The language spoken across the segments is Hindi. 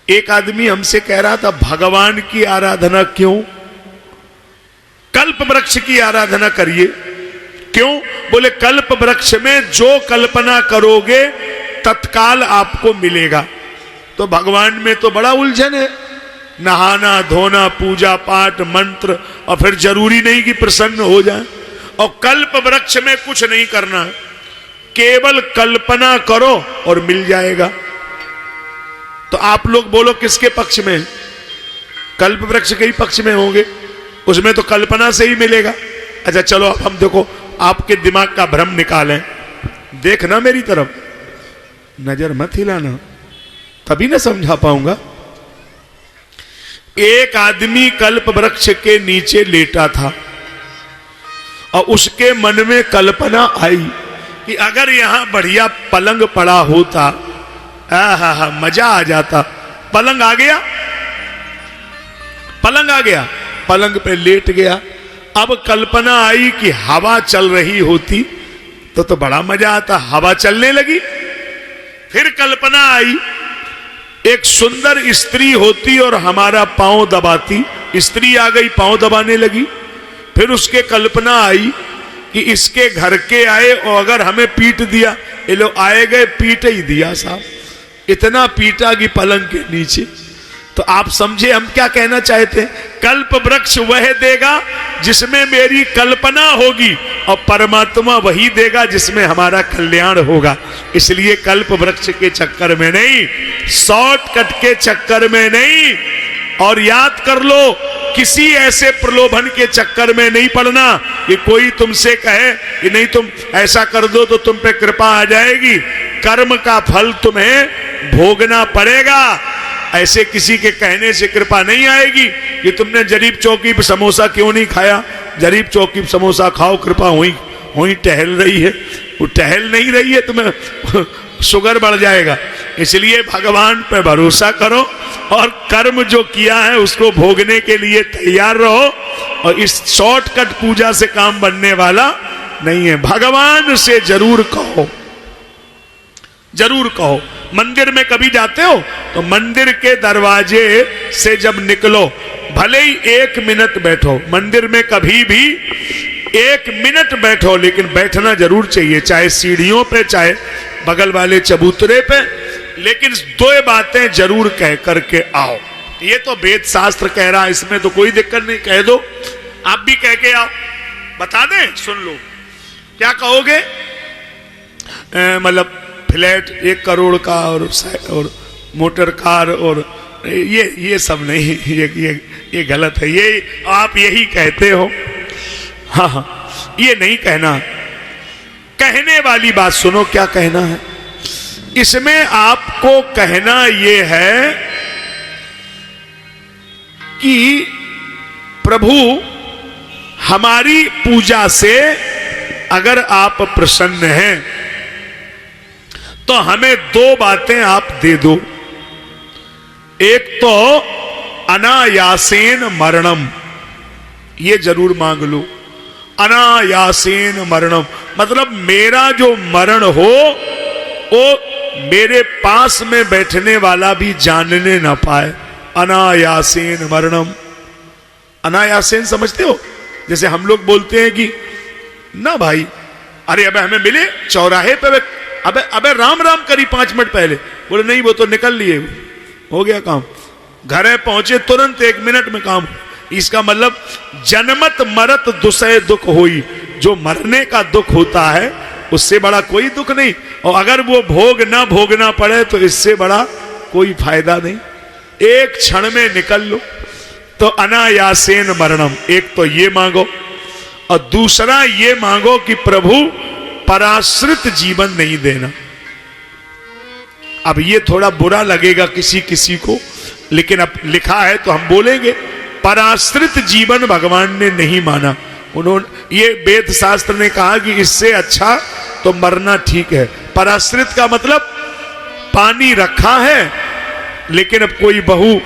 एक आदमी हमसे कह रहा था भगवान की आराधना क्यों, कल्प वृक्ष की आराधना करिए। क्यों? बोले कल्प वृक्ष में जो कल्पना करोगे तत्काल आपको मिलेगा। तो भगवान में तो बड़ा उलझन है, नहाना धोना पूजा पाठ मंत्र, और फिर जरूरी नहीं कि प्रसन्न हो जाए। और कल्प वृक्ष में कुछ नहीं करना, केवल कल्पना करो और मिल जाएगा। तो आप लोग बोलो किसके पक्ष में? कल्प वृक्ष के ही पक्ष में होंगे, उसमें तो कल्पना से ही मिलेगा। अच्छा चलो अब हम देखो आपके दिमाग का भ्रम निकालें। देखना मेरी तरफ, नजर मत हिलाना, तभी ना समझा पाऊंगा। एक आदमी कल्प वृक्ष के नीचे लेटा था और उसके मन में कल्पना आई कि अगर यहां बढ़िया पलंग पड़ा होता, हा मजा आ जाता। पलंग आ गया, पलंग आ गया, पलंग पे लेट गया। अब कल्पना आई कि हवा चल रही होती तो बड़ा मजा आता, हवा चलने लगी। फिर कल्पना आई एक सुंदर स्त्री होती और हमारा पांव दबाती, स्त्री आ गई पांव दबाने लगी। फिर उसके कल्पना आई कि इसके घर के आए और अगर हमें पीट दिया, ये लोग आए गए पीट ही दिया साहब, इतना पीटा कि पलंग के नीचे। तो आप समझे हम क्या कहना चाहते हैं? कल्प वृक्ष वह देगा जिसमें मेरी कल्पना होगी और परमात्मा वही देगा जिसमें हमारा कल्याण होगा। इसलिए कल्प वृक्ष के चक्कर में नहीं, शॉर्टकट के चक्कर में नहीं, और याद कर लो किसी ऐसे प्रलोभन के चक्कर में नहीं पड़ना कि कोई तुमसे कहे कि नहीं तुम ऐसा कर दो तो तुम पे कृपा आ जाएगी। कर्म का फल तुम्हें भोगना पड़ेगा। ऐसे किसी के कहने से कृपा नहीं आएगी कि तुमने जरीब चौकी पर समोसा क्यों नहीं खाया, जरीब चौकी पर समोसा खाओ, कृपा हुई टहल रही है, वो टहल नहीं रही है, तुम्हें शुगर बढ़ जाएगा। इसलिए भगवान पे भरोसा करो और कर्म जो किया है उसको भोगने के लिए तैयार रहो। और इस शॉर्टकट पूजा से काम बनने वाला नहीं है। भगवान से जरूर कहो, जरूर कहो। मंदिर में कभी जाते हो तो मंदिर के दरवाजे से जब निकलो भले ही 1 मिनट बैठो, मंदिर में कभी भी 1 मिनट बैठो, लेकिन बैठना जरूर चाहिए, चाहे सीढ़ियों पे चाहे बगल वाले चबूतरे पे, लेकिन 2 बातें जरूर कह करके आओ। ये तो वेद शास्त्र कह रहा है, इसमें तो कोई दिक्कत नहीं, कह दो। आप भी कह के आओ, बता दें, सुन लो क्या कहोगे। मतलब फ्लैट 1 करोड़ का और मोटर कार और ये सब नहीं, ये गलत है, ये आप यही कहते हो। हाँ, ये नहीं कहना। कहने वाली बात सुनो, क्या कहना है इसमें? आपको कहना ये है कि प्रभु हमारी पूजा से अगर आप प्रसन्न हैं तो हमें 2 बातें आप दे दो। एक तो अनायासेन मरणम, ये जरूर मांग लो। अनायासेन मरणम मतलब मेरा जो मरण हो वो मेरे पास में बैठने वाला भी जानने ना पाए। अनायासेन मरणम, अनायासेन समझते हो? जैसे हम लोग बोलते हैं कि ना भाई, अरे अबे हमें मिले चौराहे पे, अबे राम राम करी 5 मिनट पहले, बोले नहीं वो तो निकल लिए, हो गया काम, घरे पहुंचे तुरंत 1 मिनट में काम। इसका मतलब जन्मत मरत दुसह दुख होई, जो मरने का दुख होता है उससे बड़ा कोई दुख नहीं, और अगर वो भोग ना भोगना पड़े तो इससे बड़ा कोई फायदा नहीं। एक क्षण में निकल लो। तो अनायासेन मरणम, एक तो ये मांगो, और दूसरा ये मांगो कि प्रभु पराश्रित जीवन नहीं देना। अब ये थोड़ा बुरा लगेगा किसी किसी को, लेकिन अब लिखा है तो हम बोलेंगे। पराश्रित जीवन भगवान ने नहीं माना। उन्होंने ये वेद शास्त्र ने कहा कि इससे अच्छा तो मरना ठीक है। पराश्रित का मतलब पानी रखा है लेकिन अब कोई बहू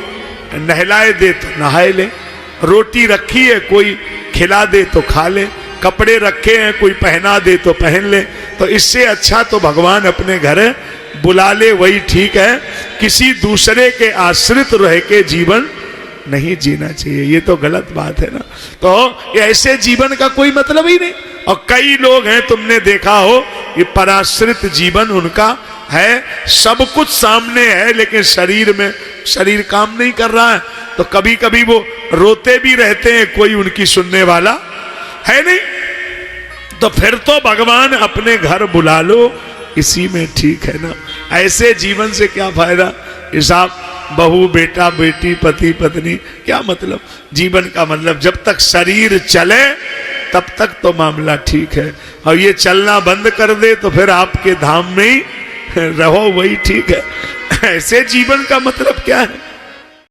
नहलाए दे तो नहाए ले, रोटी रखी है कोई खिला दे तो खा ले, कपड़े रखे हैं कोई पहना दे तो पहन ले। तो इससे अच्छा तो भगवान अपने घर बुला ले वही ठीक है, किसी दूसरे के आश्रित रह के जीवन नहीं जीना चाहिए। ये तो गलत बात है ना। तो ऐसे जीवन का कोई मतलब ही नहीं। और कई लोग हैं, तुमने देखा हो, ये पराश्रित जीवन उनका है, सब कुछ सामने है लेकिन शरीर काम नहीं कर रहा है। तो कभी कभी वो रोते भी रहते हैं, कोई उनकी सुनने वाला है नहीं। तो फिर तो भगवान अपने घर बुला लो, इसी में ठीक है ना। ऐसे जीवन से क्या फायदा? हिसाब बहू बेटा बेटी पति पत्नी, क्या मतलब? जीवन का मतलब जब तक शरीर चले तब तक तो मामला ठीक है, और ये चलना बंद कर दे तो फिर आपके धाम में ही रहो, वही ठीक है। ऐसे जीवन का मतलब क्या है?